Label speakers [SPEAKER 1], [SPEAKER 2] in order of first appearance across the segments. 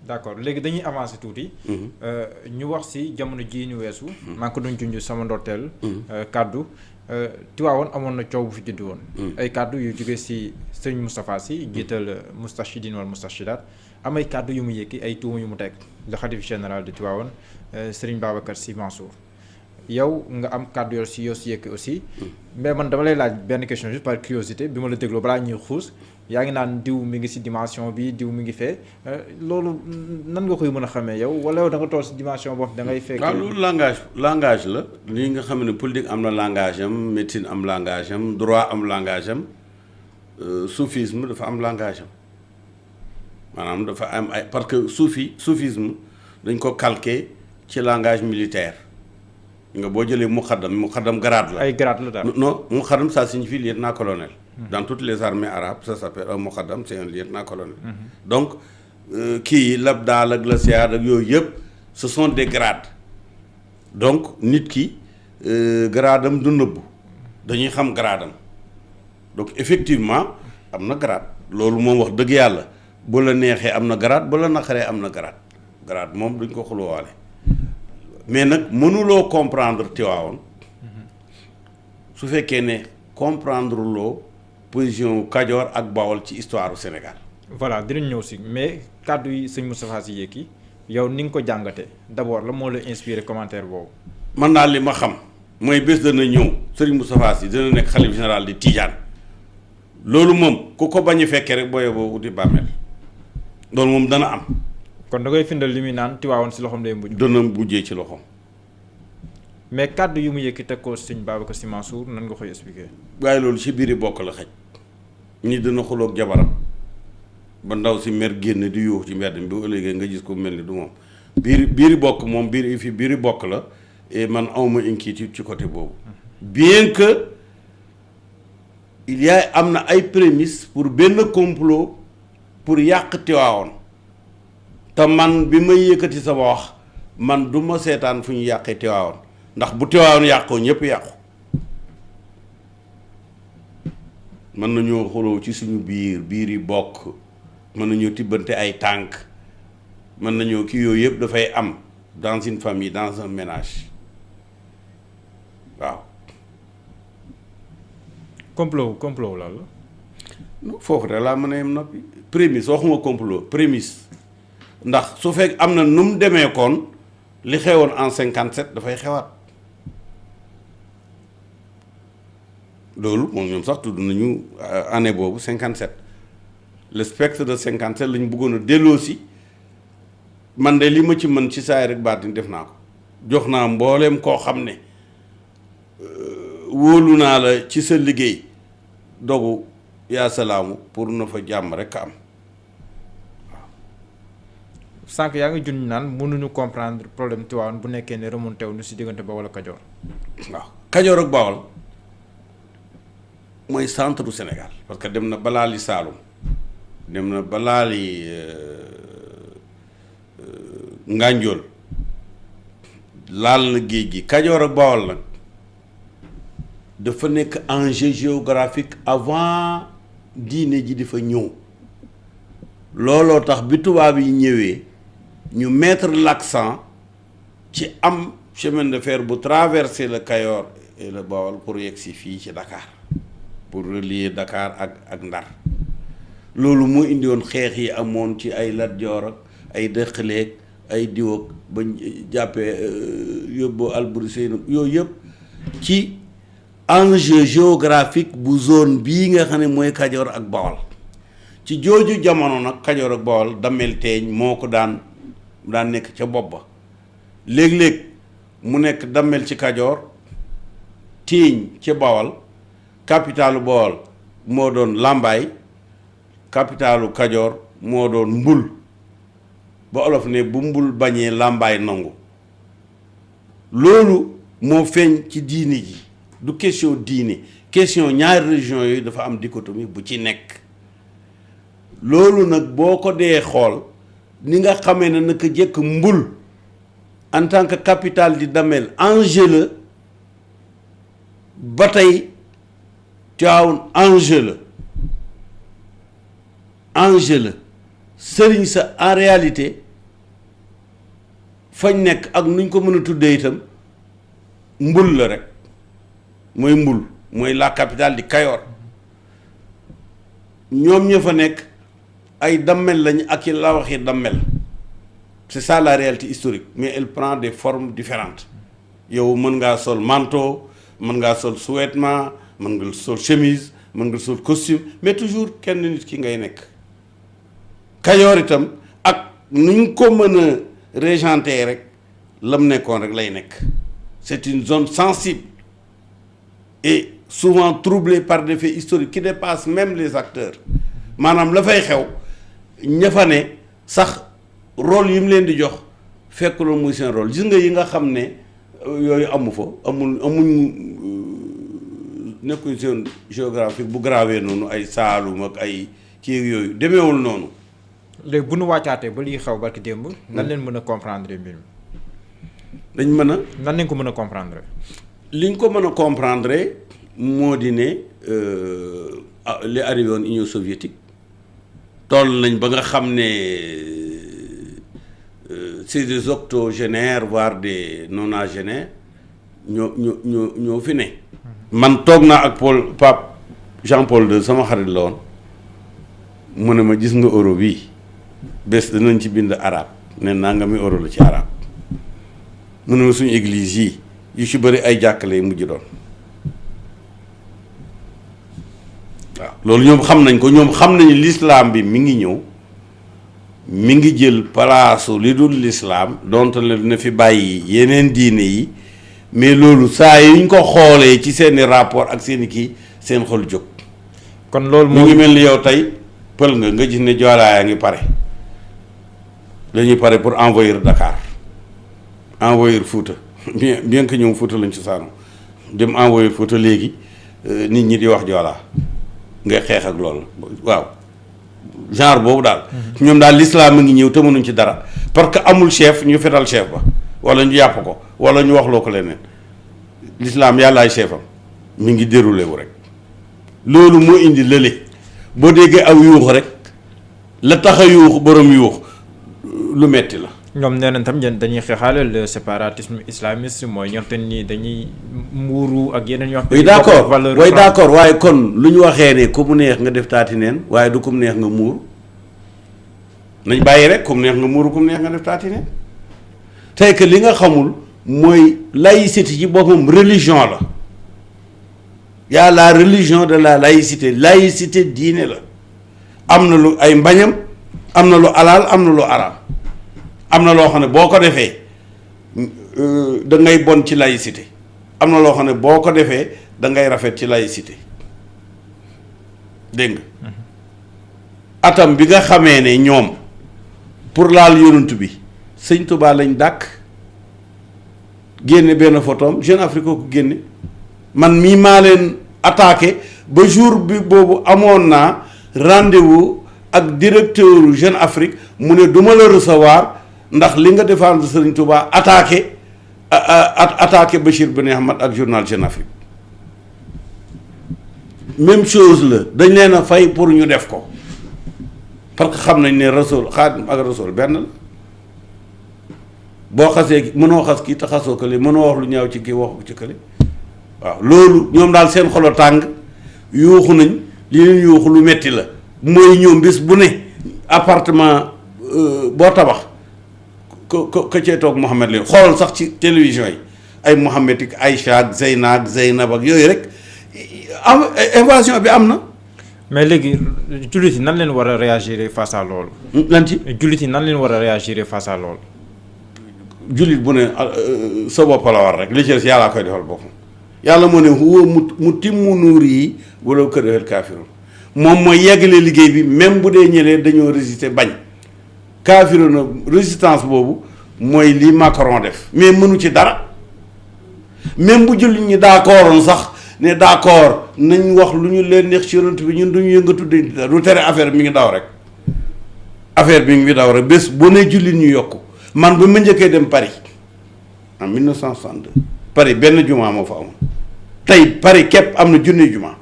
[SPEAKER 1] d'accord léegi dañuy avancer tuuti. ñu wax ci jamono jii ñu weesu. maa ngi ko doon junj sama ndorteel. kaddu Tiwaawoon amoon na coow bu fi judd woon. ay kaddu yu jóge ci sëñ Moustapha Sy jiital Moustachidine wala Moustachidaat am ay kaddu yu mu yëkki ay tuuma yu mu teg le khalife général de Tiwaawoon Serigne Babacar Sy Mansour. yow nga am kàddu yoo si yëkki aussi mais man dama lay laaj benn question juste par curiosité bi ma la dégloo balaa ñuy xuus yaa ngi naan diw mi ngi si dimension bi diw mi ngi fee loolu nan nga koy mën a xamee yow wala yow da nga toll si dimension boobu da ngay fekk.
[SPEAKER 2] waaw loolu langage la li nga xam ne politique am na langage am médecine am langage am droit am langage am soufisme dafa am langage am maanaam dafa am ay parce que soufisme dañ ko calqué ci langage militaire. nga boo jëlee muqaddam grade la.
[SPEAKER 1] ay grade la daal.
[SPEAKER 2] non muqaddam ça signifie lieutenant-colonel. Dans toutes les armées arabes ça s'appelle un muqaddam c'est un lieutenant-colonel. Donc kii labdaal ak la siyaad ak yooyu yëpp ce sont des grades donc nit ki gradam du nëbbu dañuy xam gradam donc effectivement am na grade loolu moom wax dëgg yàlla bu la neexee am na grade bu la naqaree am na grade moom duñ ko xulwaale. mais nag mënuloo comprendre Tivaouane su fekkee ne comprendre loo position Kajoor ak Bawol ci histoire du Sénégal.
[SPEAKER 1] voilà dinañ ñëw si mais kàddu yi sëñ Moustapha Sy yëkki yow ni nga ko jàngatee d'abord la moo la inspiré commentaire boobu.
[SPEAKER 2] man daal li ma xam mooy bés dana ñëw Serigne Moustapha Sy dina nekk xalif général di Tidiane loolu moom ku ko bañ a fekkee rek booyee boo uti bàmmeel loolu moom dana am.
[SPEAKER 1] kon da ngay findal li muy naan Tiwaawoon si loxoom day mujj.
[SPEAKER 2] dana mujjee ci loxoom.
[SPEAKER 1] mais kàddu yu mu yëkki teg ko sëñ Babacar Sy Mansour nan nga koy expliquer.
[SPEAKER 2] waaye loolu ci biiri bokk la xëj ñi dana xuloog jabaram ba ndaw si mer génn di yuux ci mbedd mi bu ëllëgee nga gis ko mel ni du moom biiri bokk moom biiri bokk la et man awma inquiétude ci côté boobu. bien que il y a am na ay prémices pour benn complot pour yàq Tiwaawoon. te man bi may yëkkati sama wax man du ma seetaan fu ñu yàqee Tiwaawoon ndax bu Tiwaawoon yàqoo ñëpp yàqu mën nañoo xuloo ci suñu biir yi bokk mën nañoo tibbante ay tànk mën nañoo kii yooyu yëpp dafay am dans une famille dans un ménage waaw.
[SPEAKER 1] complot la
[SPEAKER 2] foofu de laa mën a yem noppi prémisse waxuma complot prémisse. ndax su fekk am na nu mu demee koon li xewoon en 57 dafay xewaat loolu moom ñoom sax tudd nañu année boobu 57 le spectre de 57 la ñu bëggoon a delloosi man de li ma ci mën ci saay rek baatin def naa ko jox naa mbooleem koo xam ne wóolu naa la ci sa liggéey dogu yaa salaamu pour na fa jàmm rek am.
[SPEAKER 1] sànq yaa ngi junj naan mënuñu comprendre problème Tivaouane bu nekkee ne remonté wu ñu si diggante Bawol ak Kajoor.
[SPEAKER 2] waaw Kajoor ak Bawol mooy centre du Sénégal parce que dem na balaa li Saalum dem na balaa li Nganjool laal na géej gi Kajoor ak Bawol nag dafa nekk enjeu géographique avant diine ji di fa ñëw looloo tax bi tubaab yi ñëwee. ñu mettre l'accent ci am chemin de fer bu traverser le Kayor et le Bawol pour yegg si fii ci Dakar pour relier Dakar ak Ndar loolu moo indi woon xeex yi amoon ci ay Lat Joor ak ay Dëxaleeg ay Diwoog ba jàppee yóbbu Alburi Seynu yooyu yëpp ci enjeu géographique bu zone bii nga xam ne mooy Kajoor ak Bawol ci jooju jamono nag Kajoor ak Bawol Damel Teeñ moo ko daan nekk ca bopp ba léeg-léeg mu nekk Damel ci Kajoor Teeñ ca Bawol capitalu Bawol moo doon Lambaay capitalu Kajoor moo doon Mbul ba olof ne bu Mbul bañee Lambaay nangu loolu moo feeñ ci diini ji du question diine question ñaari région yooyu dafa am dichotomie bu ci nekk loolu nag boo ko dee xool ni nga xamee ne naka jëkk Mbul en tant que capitale di Damel enjeu la ba tey Tivaouane enjeu la sëriñ sa en réalité fañ nekk ak nuñ ko mën a tuddee itam mbul la rek mooy mbul mooy la capitale di Kayoor ñoom ña fa nekk ay dammel lañ ak i la waxi dammel c'est ça la réalité historique mais elle prend des formes différentes yow mën ngaa sol manteau mën ngaa sol sous-vêtement mën nga sol chemise mën nga sol costume mais toujours kenn nit ki ngay nekk Kayoor itam ak nuñ ko mën a régenter rek lam nekkoon rek lay nekk c'est une zone sensible et souvent troublée par des faits historiques qui dépassent même les acteurs maanaam la fay xew ña fa ne sax rôle yi mu leen di jox fekk loolu muy seen rôle gis nga yi nga xam ne yooyu amu fa amuñ nekkuñ zone géographique bu grave noonu ay Saalum ak ay kii yooyu demeewul noonu.
[SPEAKER 1] léegi bu nu wàccaatee ba liy xew barki démb. nan leen mën a comprendre mbir mi.
[SPEAKER 2] dañ mën a.
[SPEAKER 1] nan lañ ko mën a comprendre.
[SPEAKER 2] liñ ko mën a comprendre moo di ne li arrivé woon Union soviétique toll nañ ba nga xam ne c'est des octogénaires voire des nonagénaires ñoo fi ne. man toog naa ak Pape Jean-Paul II sama xarit la woon mu ne ma gis nga euro bii bés danañ ci bind arabe ne nangami euro la ci arabe mu ne ma suñu église yi yu ci bëri ay jàkkale mujj doon waaw loolu ñoom xam nañ ko ñoom xam nañu l'islam bi mi ngi ñëw mi ngi jël palaasu li dul l'islam donte la dina fi bàyyi yeneen diine yi mais loolu saa yi ñu ko xoolee ci seeni rapport ak seeni kii seen xol jóg.
[SPEAKER 1] kon loolu
[SPEAKER 2] mu ngi mel ni yow tey pël nga gis ne joolaa yaa ngi pare dañuy pare pour envahir Dakar envahir Fouta bien que ñoom Fouta lañ ci saano dem envahir Fouta léegi nit ñi di wax joolaa ngay xeex ak loolu waaw genre boobu daal. ñoom daal l'islam a ngi ñëw te mënuñ ci dara parce que amul chef ñu fetal chef ba wala ñu yàpp ko wala ñu wax loo ko leneen l'islam yàllaay chefam mi ngi déroulé wu rek loolu moo indi lële boo déggee aw yuux rek la tax a yuux borom yuux lu metti la.
[SPEAKER 1] ñoom nee nañ tam dañuy xeexaale le séparatisme islamiste mooy ñoo xam ni dañuy muuru ak yeneen yoo xam
[SPEAKER 2] oui d'accord oui d'accord waaye kon lu ñu waxee ne ku mu neex nga def taati neen waaye du ku mu neex nga muuru nañ bàyyi rek ku mu neex nga muuru ku mu neex nga def taati neen tey que li nga xamul mooy laïcité ci boppam religion la y a la religion de la laïcité diine la am na lu ay mbañam am na lu alaal am na lu araam am na loo xam ne boo ko defee da ngay bon ci laïcité am na loo xam ne boo ko defee da ngay rafet ci laïcité dégg nga atam bi nga xamee ne ñoom pour laal yonent bi sëñ Touba lañ dàkk génne benn photom Jeune Afrique ko génne man mii maa leen attaqué ba jour bi boobu amoon naa rendez-vous ak directeur Jeune Afrique mu ne du ma la recevoir ndax li nga défendre Serigne Touba attaqué Bachir Ben Ahmad ak journal Jeune Afrique même chose la dañ leen a fay pour ñu def ko parce que xam nañ ne Rasoul Xaadim ak Rasoul benn la boo xasee mënoo xas kii te xasoo kële mënoo wax lu ñaaw ci kii waxu ci kële waaw loolu ñoom daal seen xolo tàng yuuxu nañ li leen yuuxu lu metti la mooy ñoom bis bu ne appartement boo tabax ko cee toog Mouhamed leen xoolal sax ci télévision yi ay Mouhamed ak Aïcha ak Zeyna ak Zeynab ak yooyu rek am invasion bi am na.
[SPEAKER 1] mais léegi jullit yi nan leen war a réagir face à loolu.
[SPEAKER 2] lan ci
[SPEAKER 1] jullit yi nan leen war a réagir face à loolu.
[SPEAKER 2] jullit bu ne sa bopp la war rek li ci des yàllaa koy defal boppam yàlla moo ne huwa mutimmu nuurihi walaw karihal kaafiruun moom mooy yeggale liggéey bi même bu dee ñëlee dañoo résister bañ kaafiruun na résistance boobu mooy li Macron def mais mënu ci dara même bu jullit ñi d'accordoon sax ne d'accord nañ wax lu ñu leen neex ci yonent bi ñun duñu yëngatu du tere affaire bi mi ngi daw rek affaire bi ngi daw rek bés bu ne jullit ñu yokku man ba ma njëkkee dem Paris en 1962 Paris benn jumaa moo fa amoon tey Paris képp am na junniy jumaa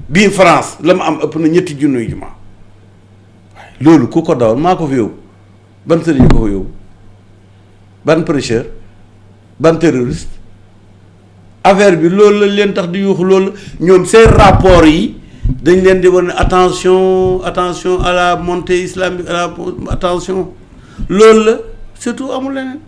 [SPEAKER 2] bii France la ma am ëpp na ñetti junniy jumaa loolu ku ko dawal maa ko fa yóbbu ban sëriñ ko fa yóbbu ban prêcheur ban terroriste affaire bi loolu la leen tax di yuuxu loolu ñoom seen rapport yi dañ leen di wane attention à la montée islamique attention loolu la surtout amul leneen.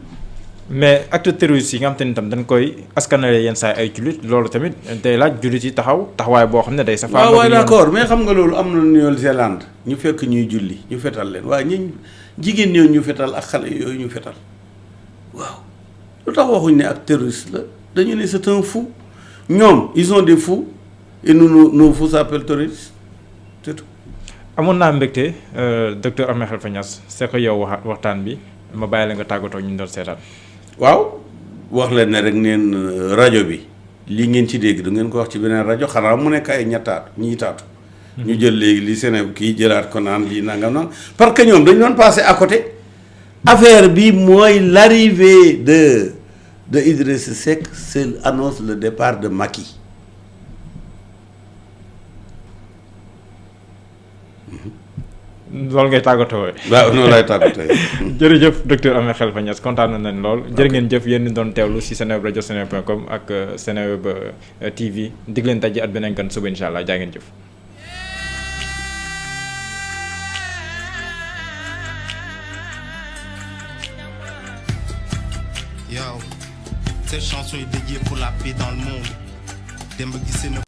[SPEAKER 1] mais acte terroriste yi nga xam te ni tam dañ koy askanale yenn saa ay jullit loolu tamit day laaj jullit yi taxawaay boo xam ne day. safaan
[SPEAKER 2] waaw d'accord mais xam nga loolu am na Nouvelle-Zélande ñu fekk ñuy julli ñu fetal leen waaye ñi jigéen ñooñu ñu fetal ak xale yooyu ñu fetal waaw lu tax waxuñ ne ak terroriste la dañu ne c'est un fou ñoom ils ont des fous et nos fous s'appellent terroristes c'est tout.
[SPEAKER 1] amoon naa mbégte docteur Ahmed Khalifa Niass c'est que yow waxtaan bi ma bàyyi la nga tàggatoo ñu doon seetaan.
[SPEAKER 2] waaw wax leen ne rek neen rajo bi lii ngeen ci dégg da ngeen ko wax ci beneen rajo xanaa mu nekk ay ñiitaatu ñu jël léegi li Sénégal kii jëlaat ko naan lii nangam naan parce que ñoom dañu doon passé à côté affaire bi mooy l'arrivée de Idriss Seck c'est annonce le départ de Macky.
[SPEAKER 1] loolu ngay tàggatoo.
[SPEAKER 2] waaw noonu lay tàggatoo.
[SPEAKER 1] jërëjëf docteur Ahmed Khalifa Niass kontaan nañ lool. jërë ngeen jëf yéen ñi doon teewlu si Seneweb rajo seneweb.com ak Seneweb TV dig leen daje at beneen gan suba incha allah jaa ngeen jëf.
[SPEAKER 3] Yo, cette chanson est dédiée pour la paix dans le monde.